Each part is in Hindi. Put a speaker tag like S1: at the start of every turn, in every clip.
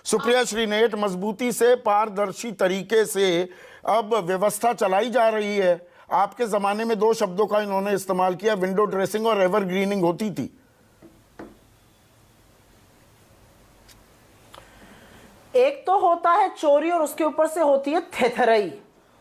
S1: सुप्रिया श्रीनेत, मजबूती से पारदर्शी तरीके से अब व्यवस्था चलाई जा रही है। आपके जमाने में दो शब्दों का इन्होंने इस्तेमाल किया, विंडो ड्रेसिंग और एवरग्रीनिंग होती थी।
S2: एक तो होता है चोरी और उसके ऊपर से होती है थेथरई,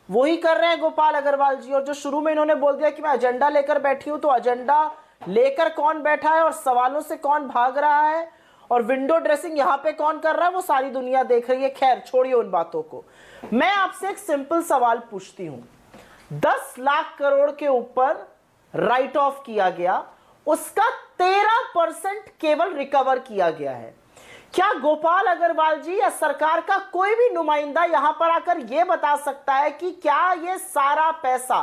S2: वही कर रहे हैं गोपाल अग्रवाल जी। और जो शुरू में इन्होंने बोल दिया कि मैं एजेंडा लेकर बैठी हूं, तो एजेंडा लेकर कौन बैठा है और सवालों से कौन भाग रहा है और विंडो ड्रेसिंग यहां पे कौन कर रहा है, वो सारी दुनिया देख रही है। खैर छोड़िए उन बातों को। मैं आपसे एक सिंपल सवाल पूछती हूं। 10 लाख करोड़ के ऊपर राइट ऑफ किया गया, उसका 13% केवल रिकवर किया गया है। क्या गोपाल अग्रवाल जी या सरकार का कोई भी नुमाइंदा यहां पर आकर यह बता सकता है कि क्या यह सारा पैसा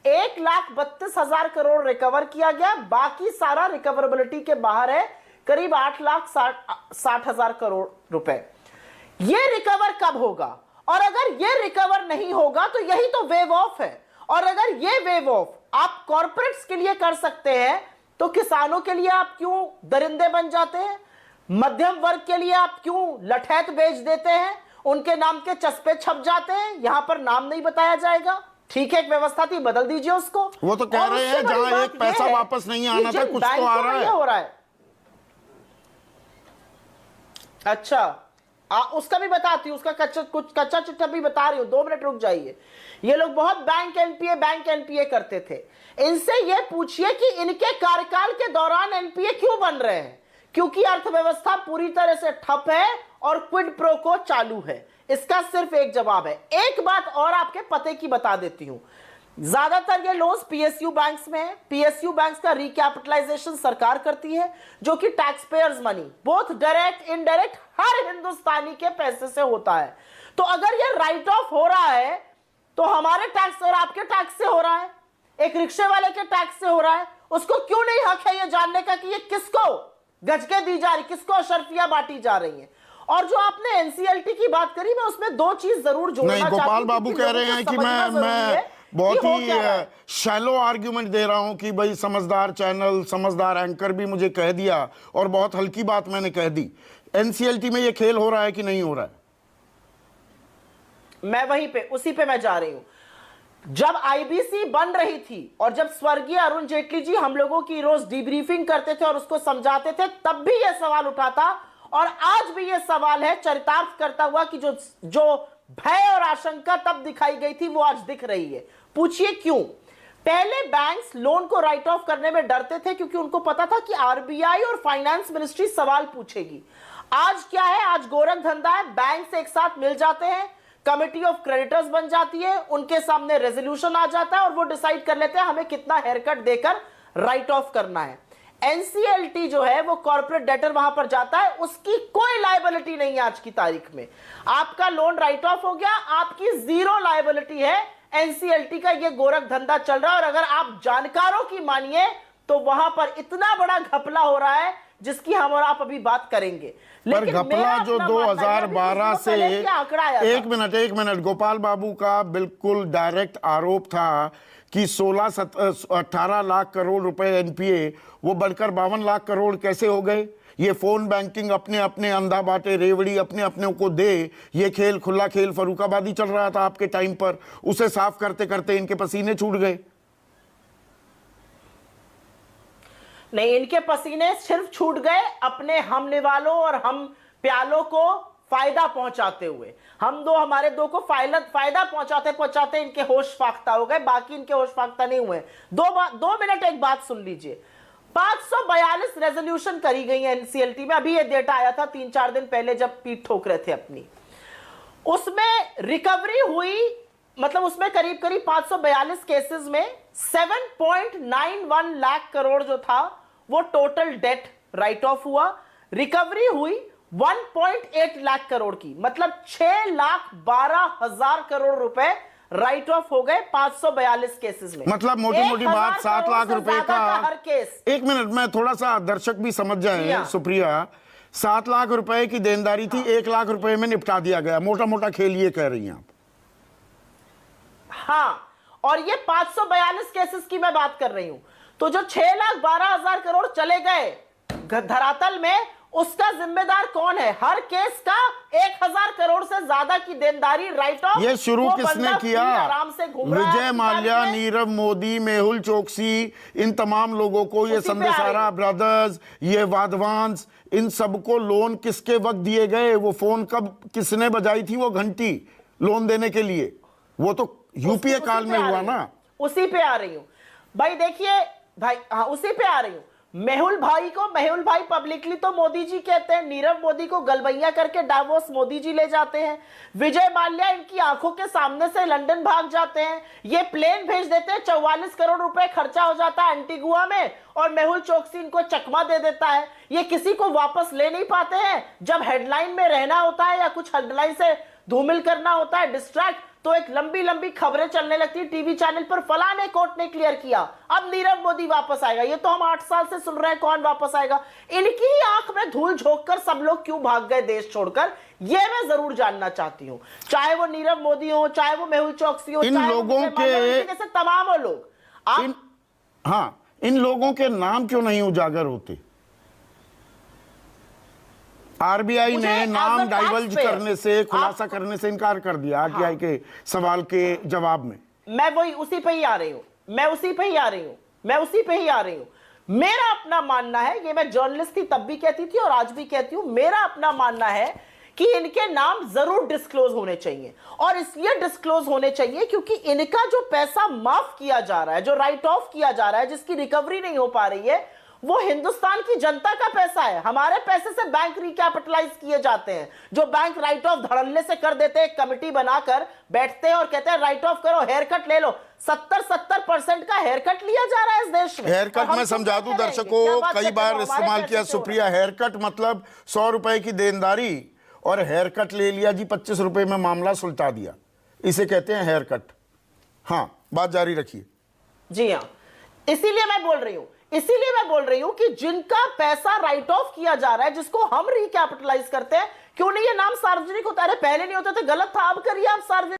S2: 1,32,000 करोड़ रिकवर किया गया, बाकी सारा रिकवरेबिलिटी के बाहर है, करीब 8,60,000 करोड़ रुपए? यह रिकवर कब होगा? और अगर यह रिकवर नहीं होगा तो यही तो वेव ऑफ है। और अगर यह वेव ऑफ आप कॉर्पोरेट्स के लिए कर सकते हैं, तो किसानों के लिए आप क्यों दरिंदे बन जाते हैं? मध्यम वर्ग के लिए आप क्यों लठैत बेच देते हैं? उनके नाम के चस्पे छप जाते हैं, यहां पर नाम नहीं बताया जाएगा। ठीक है, एक व्यवस्था थी, बदल दीजिए उसको।
S1: वो तो कह रहे हैं जहां एक पैसा वापस नहीं आना था, कुछ तो आ रहा है।
S2: अच्छा, उसका भी बताती हूं, उसका कच्चा चिट्ठा भी बता रही हूं, 2 मिनट रुक जाइए। ये लोग बहुत बैंक एनपीए करते थे। इनसे ये पूछिए कि इनके कार्यकाल के दौरान एनपीए क्यों बन रहे हैं? क्योंकि अर्थव्यवस्था पूरी तरह से ठप है और क्विड प्रो को चालू है। इसका सिर्फ एक जवाब है। एक बात और आपके पते की बता देती हूं, ज्यादातर ये लोन्स पीएसयू बैंक्स में है। पीएसयू बैंक्स का रिकैपिटलाइजेशन सरकार करती है, जो कि tax payers money, both direct indirect, हर हिंदुस्तानी के पैसे से होता है। तो अगर ये राइट ऑफ हो रहा है तो हमारे टैक्स और आपके टैक्स से हो रहा है, एक रिक्शे वाले के टैक्स से हो रहा है। उसको क्यों नहीं हक है ये जानने का कि ये किसको गजके दी जा रही, किसको अशर्फियां बांटी जा रही हैं? और जो आपने एनसीएलटी की बात करी, मैं उसमें 2 चीज जरूर जोड़ना चाहती हूं।
S1: गोपाल बाबू कह रहे हैं कि मैं बहुत ही शैलो आर्ग्यूमेंट दे रहा हूं कि भाई समझदार चैनल, समझदार एंकर भी मुझे कह दिया और बहुत हल्की बात मैंने कह दी। एनसीएलटी में ये खेल हो रहा है कि नहीं हो रहा है?
S2: मैं वहीं पे, उसी पे मैं जा रही हूं। जब आईबीसी बन रही थी और जब स्वर्गीय अरुण जेटली जी हम लोगों की रोज डीब्रीफिंग करते थे और उसको समझाते थे, तब भी यह सवाल उठा था और आज भी यह सवाल है, चरितार्थ करता हुआ, कि जो भय और आशंका तब दिखाई गई थी वो आज दिख रही है। पूछिए क्यों? पहले बैंक्स लोन को राइट ऑफ करने में डरते थे क्योंकि उनको पता था कि आरबीआई और फाइनेंस मिनिस्ट्री सवाल पूछेगी। आज क्या है? आज गोरख धंधा है, बैंक एक साथ मिल जाते हैं, कमिटी ऑफ क्रेडिटर्स बन जाती है, उनके सामने रेजोल्यूशन आ जाता है और वो डिसाइड कर लेते हैं हमें कितना हेयरकट देकर राइट ऑफ करना है। एनसीएलटी जो है वो कॉर्पोरेट डेटर वहां पर जाता है, उसकी कोई लायबिलिटी नहीं है आज की तारीख में। आपका लोन राइट ऑफ हो गया, आपकी 0 लायबिलिटी है। एनसीएलटी का ये गोरख धंधा चल रहा है और अगर आप जानकारों की मानिए तो वहां पर इतना बड़ा घपला हो रहा है जिसकी हम और आप अभी बात करेंगे।
S1: पर घपला जो 2012 से, एक मिनट, गोपाल बाबू का बिल्कुल डायरेक्ट आरोप था कि 18 लाख करोड़ रुपए एनपीए वो बढ़कर 52 लाख करोड़ कैसे हो गए? ये फोन बैंकिंग अपने अपने अंधा बाटे रेवड़ी अपने अपने को दे, ये खेल, खुला खेल फर्रुखाबादी चल रहा था आपके टाइम पर। उसे साफ करते करते इनके पसीने छूट गए।
S2: नहीं, इनके पसीने सिर्फ छूट गए अपने हमने वालों और हम प्यालों को फायदा पहुंचाते हुए। हमारे दो को फायदा पहुंचाते इनके होश फाख्ता हो गए, बाकी इनके होश फाख्ता नहीं हुए। 2 मिनट एक बात सुन लीजिए। 542 रेजोल्यूशन करी गई है एनसीएलटी में। अभी ये डेटा आया था 3-4 दिन पहले जब पीठ ठोक रहे थे अपनी, उसमें रिकवरी हुई, मतलब उसमें करीब 542 केसेस में 7.91 लाख करोड़ जो था वो टोटल डेट राइट ऑफ हुआ। रिकवरी हुई 1.8 लाख करोड़ की, मतलब 6,12,000 करोड़ रुपए राइट ऑफ हो गए 542 केसेस में।
S1: मतलब मोटी मोटी बात 7 लाख रुपए का
S2: हर केस।
S1: एक मिनट में थोड़ा सा दर्शक भी समझ जाए सुप्रिया, 7 लाख रुपए की देनदारी थी, 1 लाख रुपए में निपटा दिया गया। मोटा मोटा खेल ये कह रही हैं आप?
S2: हाँ, और ये 542 केसेस की मैं बात कर रही हूं। तो जो 6,12,000 करोड़ चले गए धरातल में, उसका जिम्मेदार कौन है? हर केस का 1000 करोड़ से ज्यादा की देनदारी राइट ऑफ।
S1: ये शुरू किसने किया?
S2: आराम से घूम रहा है
S1: विजय माल्या, नीरव मोदी, मेहुल चोकसी, इन तमाम लोगों को, ये संदेशारा ब्रदर्स, ये वाधवांस, इन सबको लोन किसके वक्त दिए गए? वो फोन कब किसने बजाई थी वो घंटी लोन देने के लिए? वो तो यूपीए काल में हुआ ना।
S2: उसी पे आ रही हूं भाई, देखिए भाई, हाँ उसी पे आ रही हूं। मेहुल भाई पब्लिकली तो मोदी जी कहते हैं, नीरव मोदी को गलबैया करके डावोस मोदी जी ले जाते हैं, विजय माल्या इनकी आंखों के सामने से लंदन भाग जाते हैं, ये प्लेन भेज देते हैं, 44 करोड़ रुपए खर्चा हो जाता है एंटीगुआ में, और मेहुल चोकसी इनको चकमा दे देता है। ये किसी को वापस ले नहीं पाते हैं। जब हेडलाइन में रहना होता है या कुछ हेडलाइन से धूमिल करना होता है, डिस्ट्रैक्ट, तो एक लंबी लंबी खबरें चलने लगती है टीवी चैनल पर, फलाने कोर्ट ने क्लियर किया, अब नीरव मोदी वापस आएगा। ये तो हम 8 साल से सुन रहे हैं, कौन वापस आएगा? इनकी ही आंख में धूल झोंक कर सब लोग क्यों भाग गए देश छोड़कर, ये मैं जरूर जानना चाहती हूं। चाहे वो नीरव मोदी हो, चाहे वो मेहुल चोकसी हो,
S1: इन
S2: चाहे
S1: लोगों के
S2: जैसे तमाम लोग,
S1: इन लोगों के नाम क्यों नहीं उजागर होते? आरबीआई ने नाम डाइवल्ज करने से, खुलासा करने से इनकार कर दिया आरटीआई के सवाल के जवाब में।
S2: मैं वही उसी पे ही आ रही हूं। मेरा अपना मानना है, ये मैं जर्नलिस्ट थी तब भी कहती थी और आज भी कहती हूं, मेरा अपना मानना है कि इनके नाम जरूर डिस्क्लोज होने चाहिए। और इसलिए डिस्क्लोज होने चाहिए क्योंकि इनका जो पैसा माफ किया जा रहा है, जो राइट ऑफ किया जा रहा है, जिसकी रिकवरी नहीं हो पा रही है, वो हिंदुस्तान की जनता का पैसा है। हमारे पैसे से बैंक रिकैपिटलाइज किए जाते हैं। जो बैंक राइट ऑफ धड़ल्ले से कर देते हैं, कमिटी बनाकर बैठते हैं और कहते हैं राइट ऑफ करो, हेयर कट ले लो। 70% का हेयर कट लिया जा रहा है इस देश में।
S1: हेयर कट में समझा दूं दर्शकों, कई बार इस्तेमाल किया सुप्रिया, हेयर कट मतलब 100 रुपए की देनदारी और हेयर कट ले लिया जी, 25 रुपए में मामला सुलझा दिया, इसे कहते हैं हेयर कट। हाँ, बात जारी रखिए।
S2: जी हाँ, इसीलिए मैं बोल रही हूं कि जिनका पैसा राइट ऑफ किया जा रहा है, जिसको हम रिकैपिटलाइज करते हैं, क्यों नहीं ये नाम सार्वजनिक होता है? अरे पहले नहीं होता था, गलत था, अब करिए आप सार्वजनिक।